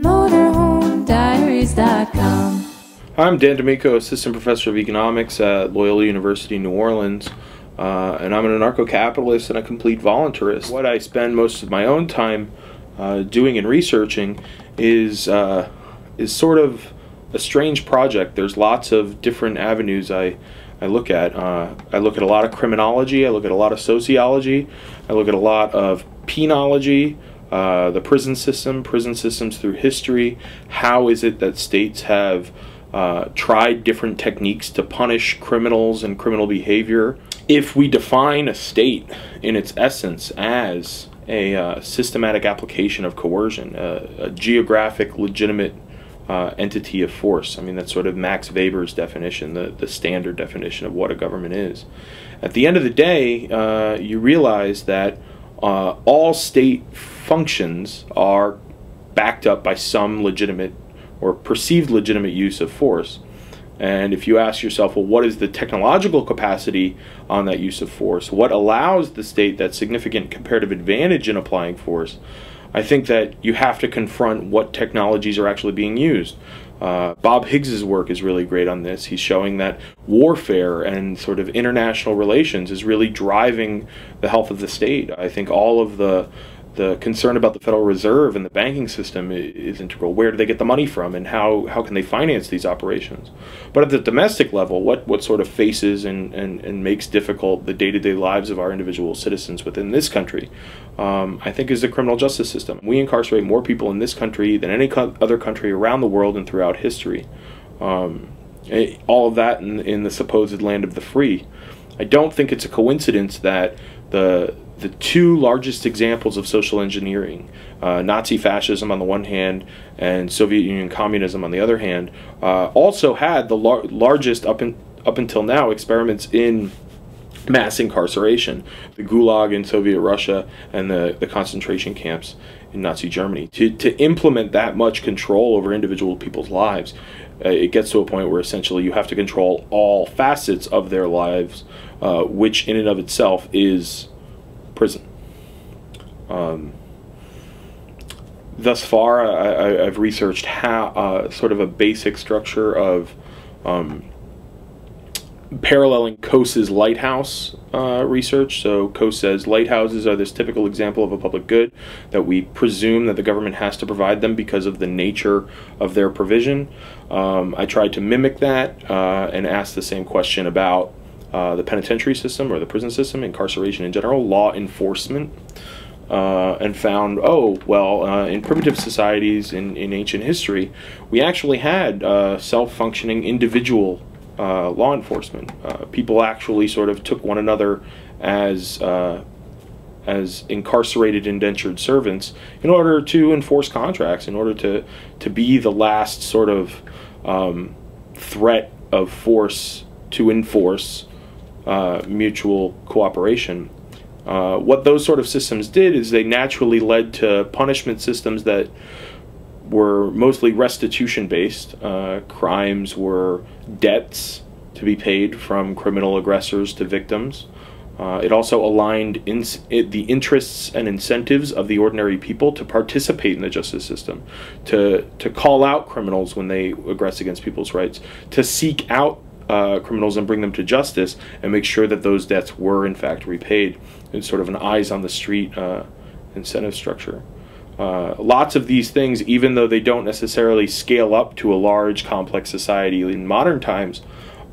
motorhomediaries.com. I'm Dan D'Amico, Assistant Professor of Economics at Loyola University, New Orleans, and I'm an anarcho-capitalist and a complete voluntarist. What I spend most of my own time doing and researching is sort of a strange project. There's lots of different avenues I look at. I look at a lot of criminology, I look at a lot of sociology, I look at a lot of penology, the prison systems through history. How is it that states have tried different techniques to punish criminals and criminal behavior? If we define a state in its essence as a systematic application of coercion, a geographic legitimate entity of force. I mean, that's sort of Max Weber's definition, the standard definition of what a government is. At the end of the day, you realize that all state functions are backed up by some legitimate or perceived legitimate use of force. And if you ask yourself, well, what is the technological capacity on that use of force? What allows the state that significant comparative advantage in applying force? I think that you have to confront what technologies are actually being used. Bob Higgs's work is really great on this. He's showing that warfare and sort of international relations is really driving the health of the state. I think all of the concern about the Federal Reserve and the banking system is integral. Where do they get the money from, and how can they finance these operations? But at the domestic level, what sort of faces and makes difficult the day-to-day lives of our individual citizens within this country, I think, is the criminal justice system. We incarcerate more people in this country than any other country around the world and throughout history. All of that in the supposed land of the free. I don't think it's a coincidence that the two largest examples of social engineering, Nazi fascism on the one hand and Soviet Union communism on the other hand, also had the largest up until now experiments in mass incarceration. The Gulag in Soviet Russia and the concentration camps in Nazi Germany. To implement that much control over individual people's lives, it gets to a point where essentially you have to control all facets of their lives, which in and of itself is prison. Thus far, I've researched how sort of a basic structure of paralleling Coase's lighthouse research. So Coase says lighthouses are this typical example of a public good that we presume that the government has to provide them because of the nature of their provision. I tried to mimic that and ask the same question about the penitentiary system or the prison system, incarceration in general, law enforcement, and found, oh, well, in primitive societies in ancient history, we actually had self-functioning individual law enforcement. People actually sort of took one another as incarcerated indentured servants in order to enforce contracts, in order to be the last sort of threat of force to enforce mutual cooperation. What those sort of systems did is they naturally led to punishment systems that were mostly restitution based. Crimes were debts to be paid from criminal aggressors to victims. It also aligned the interests and incentives of the ordinary people to participate in the justice system, to call out criminals when they aggress against people's rights, to seek out criminals and bring them to justice and make sure that those debts were in fact repaid. It's sort of an eyes on the street incentive structure. Lots of these things, even though they don't necessarily scale up to a large complex society in modern times,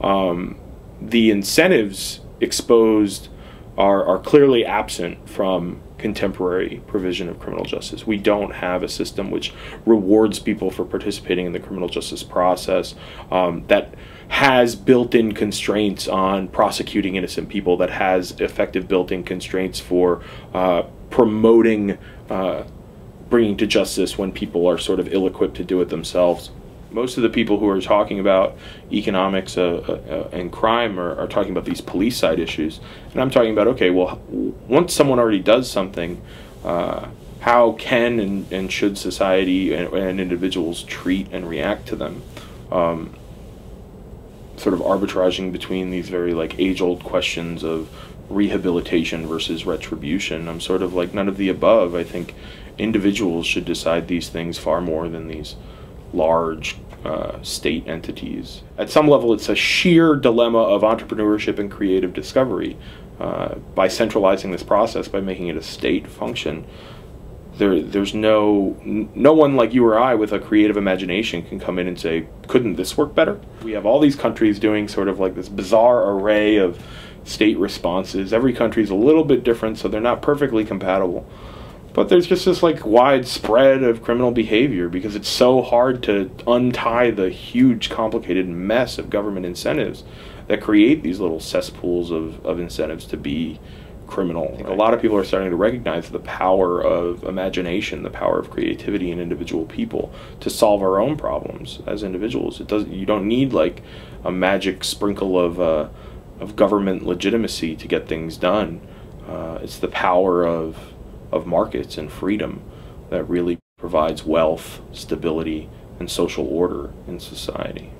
the incentives exposed are clearly absent from contemporary provision of criminal justice. We don't have a system which rewards people for participating in the criminal justice process, that has built-in constraints on prosecuting innocent people, that has effective built-in constraints for promoting bringing to justice when people are sort of ill-equipped to do it themselves. Most of the people who are talking about economics and crime are talking about these police side issues. And I'm talking about, okay, well, once someone already does something, how can and should society and individuals treat and react to them? Sort of arbitraging between these very like age-old questions of rehabilitation versus retribution. I'm sort of like none of the above. I think individuals should decide these things far more than these large state entities. At some level, it's a sheer dilemma of entrepreneurship and creative discovery. By centralizing this process, by making it a state function, there's no one like you or I with a creative imagination can come in and say, couldn't this work better? We have all these countries doing sort of like this bizarre array of state responses. Every country is a little bit different, so they're not perfectly compatible. But there's just this like wide spread of criminal behavior because it's so hard to untie the huge complicated mess of government incentives that create these little cesspools of incentives to be criminal. I think a lot of people are starting to recognize the power of imagination, the power of creativity in individual people to solve our own problems as individuals. You don't need like a magic sprinkle of government legitimacy to get things done. It's the power of markets and freedom that really provides wealth, stability, and social order in society.